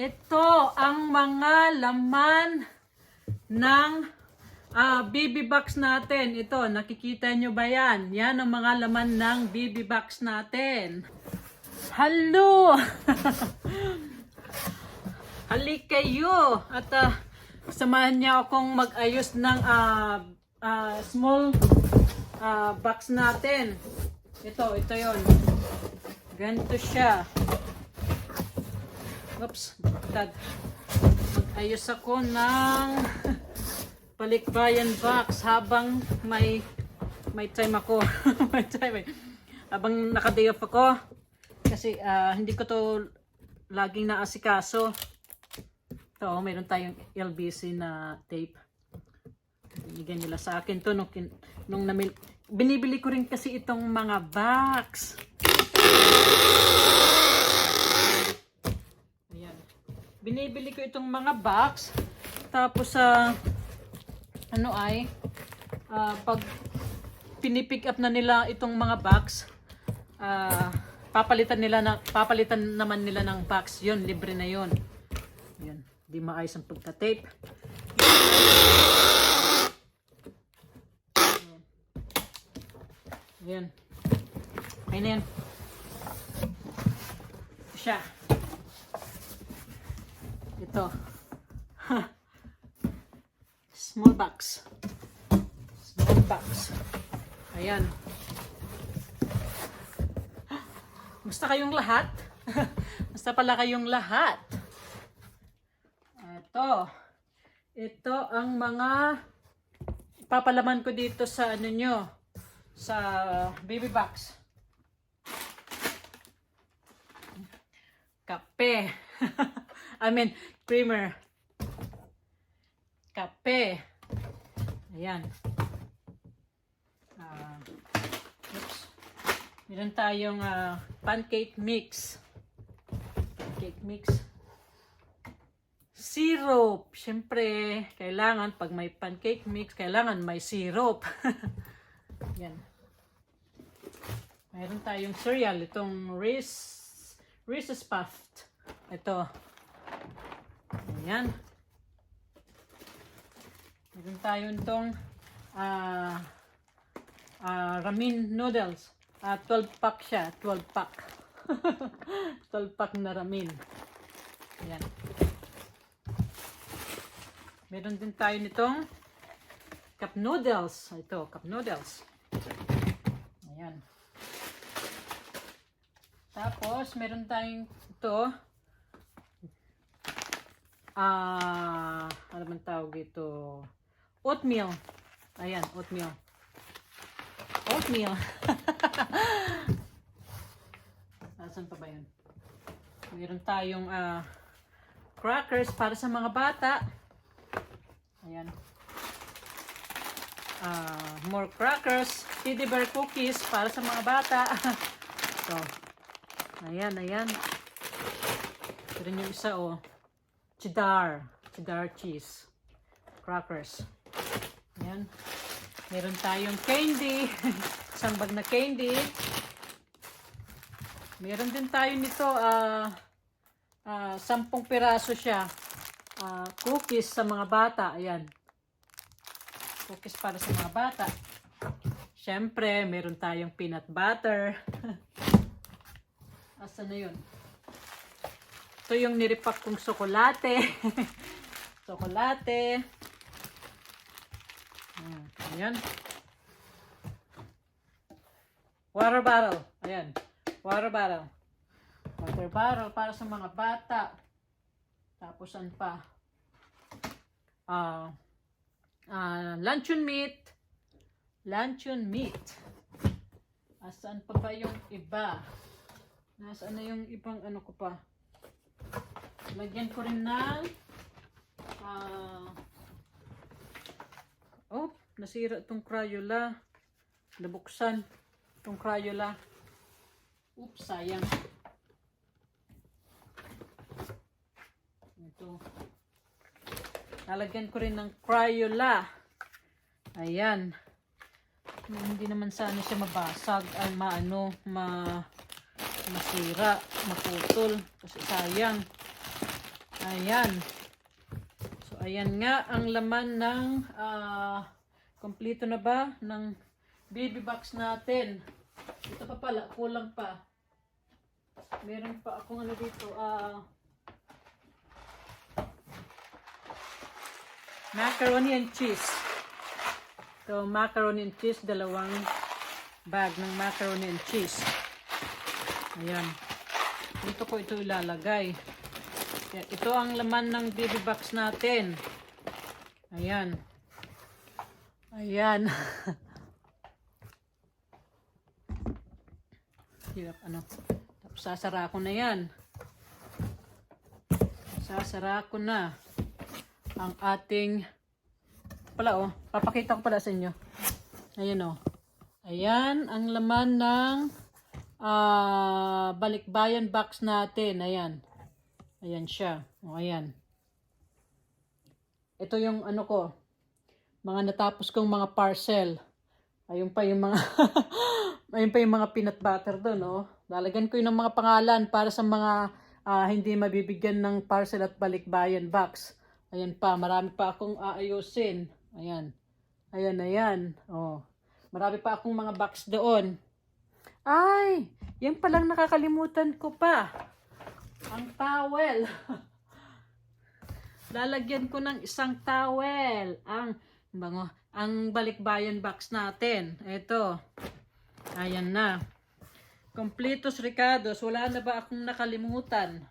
Ito ang mga laman ng BB box natin. Ito, nakikita nyo ba yan? Yan ang mga laman ng BB box natin. Hello! Halik kayo! At samahan niyo akong mag-ayos ng small box natin. Ito yon. Ganito siya. Oops, dad. Mag-ayos ako ng palikbayan box habang may time ako. May time. Habang naka-day off ako. Kasi hindi ko to laging naasikaso. Ito, mayroon tayong LBC na tape. Binigyan nila sa akin to nung binibili ko rin kasi itong mga box. Ayan. Binibili ko itong mga box. Tapos pag pinipick up na nila itong mga box, papalitan naman nila ng box. Yun, libre na yun. Ayan. Di maayos ang pagka-tape. Ayan. Ayan na yan. Ito siya. Ito. Small box. Small box. Ayan. Basta kayong lahat. Basta pala kayong lahat. Ito ang mga papalaman ko dito sa sa baby box. Kape. Creamer. Kape. Ayan. Oops. Meron tayong pancake mix. Pancake mix. Syrup. Siyempre, kailangan pag may pancake mix, kailangan may syrup. Yan. Mayroon tayong cereal. Itong Reese's Puffed. Ito. Ayan. Mayroon tayong itong ramen noodles. 12-pack siya. 12-pack. 12-pack na ramen. Ayan. Meron din tayo nitong cup noodles. Ito, cup noodles. Ayan. Tapos, meron tayong ito. Ano man tawag ito? Oatmeal. Ayan, oatmeal. Oatmeal. Saan pa ba yun? Meron tayong crackers para sa mga bata. Ayan. More crackers, teddy bear cookies para sa mga bata. So, ayan. Ito rin yung isa, cheddar cheese crackers. Ayan. Meron tayong candy. Isang bag na candy. Meron din tayo nito 10 piraso siya. Cookies sa mga bata. Ayan. Cookies para sa mga bata. Siyempre, meron tayong peanut butter. Asa na yun? Ito yung niripak kong tsokolate. Tsokolate. Ayan. Water bottle. Ayan. Water bottle. Water bottle para sa mga bata. Tapos ano pa? Luncheon meat. Luncheon meat. Asaan pa ba yung iba? Nasaan na yung ibang ano ko pa? Lagyan ko rin ng nasira itong Crayola. Nabuksan itong Crayola. Oops, sayang. Ito. Lalagyan ko rin ng Crayola. Ayan. Hindi naman sana siya mabasag. Ay, masira. Maputol. Kasi sayang. Ayan. So, ayan nga ang laman ng kompleto na ba ng baby box natin. Ito pa pala, kulang pa. Meron pa akong ano dito, macaroni and cheese. So, macaroni and cheese, dalawang bag ng macaroni and cheese. Ayan. Dito ko ito ilalagay. Ayan. Ito ang laman ng baby box natin. Ayan. Ayan. Hirap ano. Tapos sasara ko na yan. Sasara ko na ang ating pala oh. Papakita ko pala sa inyo. Ayan oh. Ayan ang laman ng balikbayan box natin. Ayan. Ayan siya. O, ayan. Ito yung ano ko. Mga natapos kong mga parcel. Ayun pa yung mga ayun pa yung mga peanut butter doon, oh. Lalagyan ko yun ng mga pangalan para sa mga hindi mabibigyan ng parcel at balikbayan box. Ayan pa, marami pa akong aayusin. Ayan. Ayan, ayan. Oh. Marami pa akong mga box doon. Ay, yan palang nakakalimutan ko pa. Ang towel. Lalagyan ko ng isang towel. Ang balikbayan box natin. Ito. Ayan na. Completos Ricados. Wala na ba akong nakalimutan?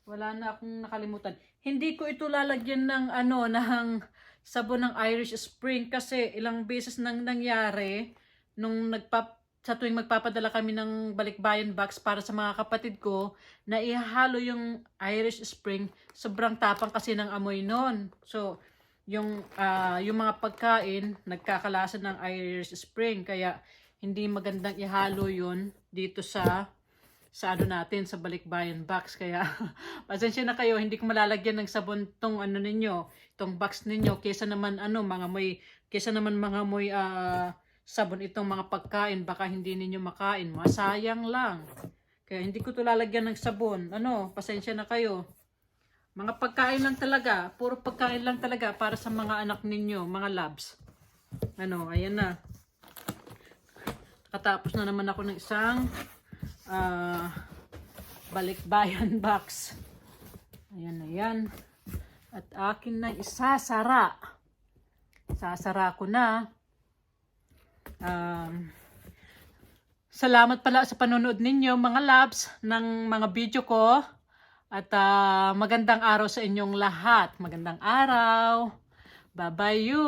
Wala na akong nakalimutan. Hindi ko ito lalagyan ng ng sabon ng Irish Spring kasi ilang beses nang nangyari nung sa tuwing magpapadala kami ng balikbayan box para sa mga kapatid ko, na ihalo yung Irish Spring, sobrang tapang kasi ng amoy nun. So, yung mga pagkain, nagkakalasan ng Irish Spring, kaya hindi magandang ihalo yun dito sa ano natin, sa balikbayan box. Kaya, pasensya na kayo, hindi ko malalagyan ng sabon tong ninyo, itong box ninyo, kesa naman mga moy sabon itong mga pagkain, baka hindi ninyo makain. Masayang lang. Kaya hindi ko to lalagyan ng sabon. Pasensya na kayo. Mga pagkain lang talaga. Puro pagkain lang talaga para sa mga anak ninyo, mga labs. Ayan na. Katapos na naman ako ng isang balikbayan box. Ayan na yan. At akin na isasara. Sasara ko na. Salamat pala sa panonood ninyo mga labs ng mga video ko. At magandang araw sa inyong lahat. Magandang araw. Bye-bye you.